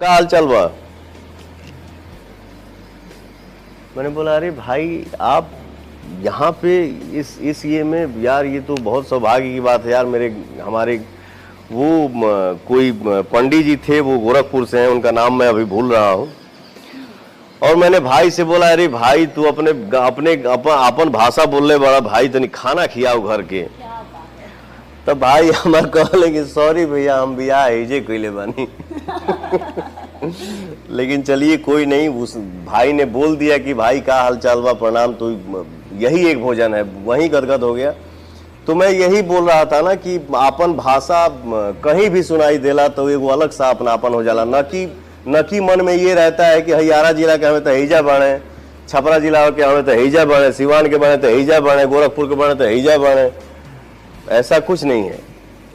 का हाल चाल बा। मैंने बोला अरे भाई आप यहाँ पे इस ये में यार, ये तो बहुत सौभाग्य की बात है यार। हमारे वो कोई पंडित जी थे, वो गोरखपुर से हैं, उनका नाम मैं अभी भूल रहा हूँ। और मैंने भाई से बोला अरे भाई तू अपन भाषा बोलने बड़ा भाई, तनी खाना खियाओ घर के। तब भाई हमार कहले कि सॉरी भैया हम बियाह ऐजे कइले बानी। लेकिन चलिए कोई नहीं, उस भाई ने बोल दिया कि भाई का हाल चाल बा, प्रणाम, तो यही एक भोजन है, वही गदगद हो गया। तो मैं यही बोल रहा था ना कि अपन भाषा कहीं भी सुनाई देला तो एगो अलग सा अपनापन हो जाला। न कि मन में ये रहता है कि हरियाणा जिला के हमें तो हैजा बने, छपरा जिला के हमें तो हैजा बने, सिवान के बने तो हैजा बने, गोरखपुर के बने तो हैजा बने। ऐसा कुछ नहीं है।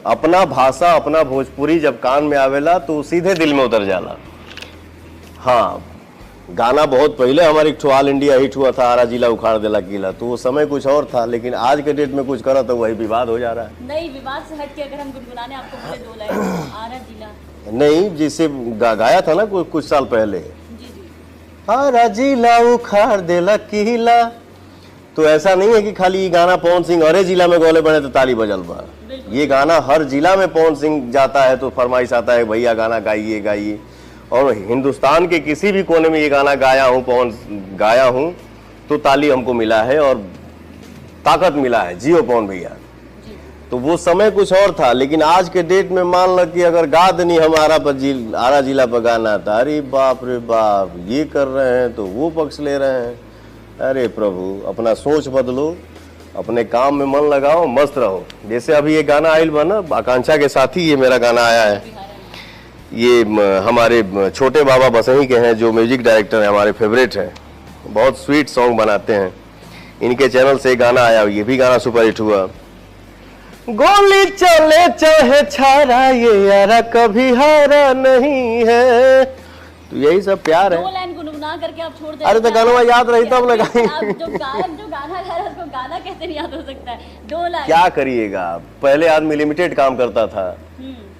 अपना भाषा, अपना भोजपुरी जब कान में आवेला तो सीधे दिल में उतर जाला। हाँ, गाना बहुत पहले हमारे एक ऑल इंडिया हिट हुआ था, आरा जिला उखाड़ देला किला, तो वो समय कुछ और था। लेकिन आज के डेट में कुछ करा तो वही विवाद हो जा रहा है। नहीं, विवाद से हट के अगर हम गुनगुनाने आपको बोले दो लाइन, आरा जिला नहीं, जिसे गाया था ना कुछ साल पहले, जी जी, आरा जिला उखाड़ देला किला, तो ऐसा नहीं है कि खाली ये गाना पवन सिंह अरे जिला में गौले बने तो ताली बजल बा। ये गाना हर जिला में पवन सिंह जाता है तो फरमाइश आता है भैया गाना गाइए गाइए। और हिंदुस्तान के किसी भी कोने में ये गाना गाया हूँ तो ताली हमको मिला है और ताकत मिला है, जियो पवन भैया। तो वो समय कुछ और था। लेकिन आज के डेट में मान लो कि अगर गा देनी हम आरा जिला पर गाना था, अरे बाप रे बाप, ये कर रहे हैं तो वो पक्ष ले रहे हैं। अरे प्रभु, अपना सोच बदलो, अपने काम में मन लगाओ, मस्त रहो। जैसे अभी ये गाना आयल बा ना, आकांक्षा के साथ ही ये मेरा गाना आया है। ये हमारे छोटे बाबा बसही के हैं, जो म्यूजिक डायरेक्टर हैं, हमारे फेवरेट हैं, बहुत स्वीट सॉन्ग बनाते हैं। इनके चैनल से गाना आया, ये भी गाना सुपरहिट हुआ। गोली चले चाहे छारा, ये यारा कभी हारा नहीं है। तो यही सब प्यार है। दो लाइन गुनगुना करके आप छोड़ दें। अरे तो गाना याद रही तब लगाई। जो गाना गा रहा है उसको गाना कैसे नहीं याद हो सकता है? दो लाइन क्या करिएगा, पहले आदमी लिमिटेड काम करता था,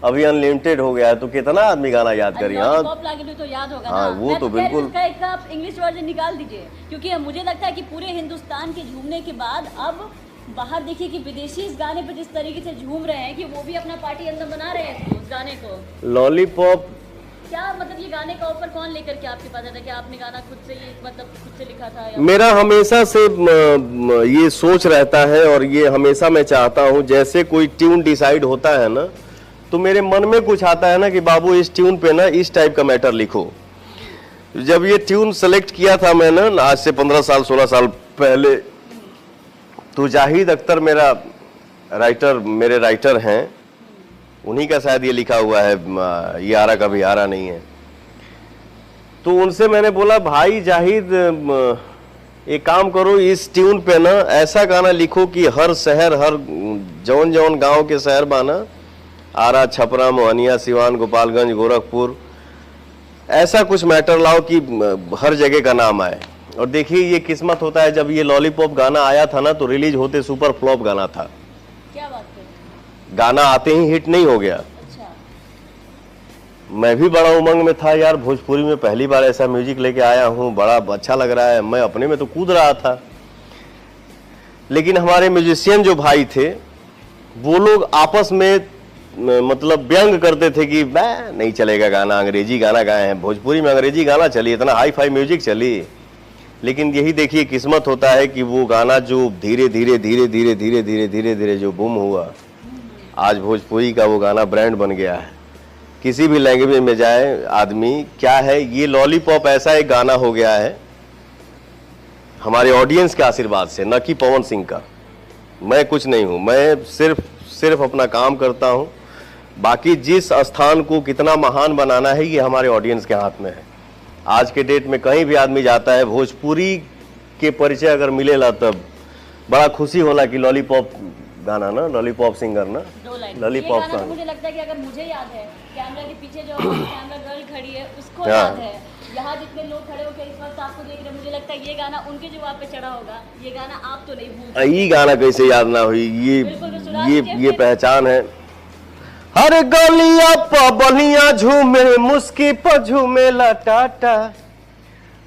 अभी अनलिमिटेड हो गया है, तो कितना आदमी गाना याद करिए। हाँ तो याद होगा हाँ, ना? वो तो बिल्कुल। एक आप इंग्लिश वर्जन निकाल दीजिए, क्योंकि मुझे लगता है कि पूरे हिंदुस्तान के झूमने के बाद अब बाहर देखिए कि विदेशी इस गाने पे जिस तरीके से झूम रहे हैं कि वो भी अपना पार्टी अंदर बना रहे हैं उस गाने को। लॉलीपॉप क्या मतलब ये गाने का ऑफर कौन लेकर के आपके पास आता है? कि आपने गाना खुद से ये मतलब खुद से लिखा था या? मेरा हमेशा से ये सोच रहता है और ये हमेशा मैं चाहता हूँ, जैसे कोई ट्यून डिसाइड होता है ना, तो मेरे मन में कुछ आता है ना कि बाबू इस ट्यून पे ना इस टाइप का मैटर लिखो। जब ये ट्यून सेलेक्ट किया था मैंने आज से 15 साल 16 साल पहले, तो जाहिद अख्तर मेरे राइटर हैं, उन्हीं का शायद ये लिखा हुआ है, ये आरा कभी हारा नहीं है। तो उनसे मैंने बोला भाई जाहिद, एक काम करो, इस ट्यून पे ना ऐसा गाना लिखो कि हर शहर, हर जौन जौन गांव के शहर बाना, आरा, छपरा, मोहनिया, सिवान, गोपालगंज, गोरखपुर, ऐसा कुछ मैटर लाओ कि हर जगह का नाम आए। और देखिए ये किस्मत होता है, जब ये लॉलीपॉप गाना आया था ना तो रिलीज होते सुपर फ्लॉप गाना था। क्या बात है? गाना आते ही हिट नहीं हो गया। अच्छा। मैं भी बड़ा उमंग में था यार, भोजपुरी में पहली बार ऐसा म्यूजिक लेके आया हूँ, बड़ा अच्छा लग रहा है, मैं अपने में तो कूद रहा था। लेकिन हमारे म्यूजिशियन जो भाई थे वो लोग आपस में मतलब व्यंग करते थे कि नहीं चलेगा गाना, अंग्रेजी गाना गाए हैं, भोजपुरी में अंग्रेजी गाना चली, इतना हाई फाई म्यूजिक चली। लेकिन यही देखिए किस्मत होता है कि वो गाना जो धीरे धीरे धीरे धीरे धीरे धीरे धीरे धीरे जो बूम हुआ, आज भोजपुरी का वो गाना ब्रांड बन गया है। किसी भी लैंग्वेज में जाए आदमी, क्या है ये लॉलीपॉप ऐसा एक गाना हो गया है हमारे ऑडियंस के आशीर्वाद से, न कि पवन सिंह का। मैं कुछ नहीं हूँ, मैं सिर्फ अपना काम करता हूँ। बाकी जिस स्थान को कितना महान बनाना है ये हमारे ऑडियंस के हाथ में है। आज के डेट में कहीं भी आदमी जाता है, भोजपुरी के परिचय अगर मिलेला तब बड़ा खुशी होला कि लॉलीपॉप गाना ना, लॉलीपॉप सिंगर ना, लॉलीपॉप गाना तो मुझे लगता है कि अगर मुझे याद है, कैमरा के पीछे जो कैमरा गर्ल खड़ी है उसको याद है, यहाँ जितने लोग खड़े होकर इस वक्त आपको देख रहे हैं, मुझे लगता है ये गाना उनके जवाब पे चढ़ा होगा। ये गाना आप तो नहीं भूल, ये गाना कैसे याद ना हुई, ये पहचान है। हर गलिया प बलिया झूमे, मुस्की प झूमेला टाटा।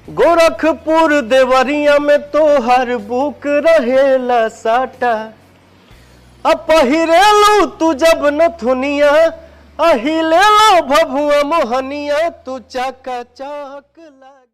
गोरखपुर देवरिया में तो हर बुक रहेला साटा। अब पहिरेलू तू जब नथुनिया, अहिले लो भभुआ मोहनिया, तू चका चक लग।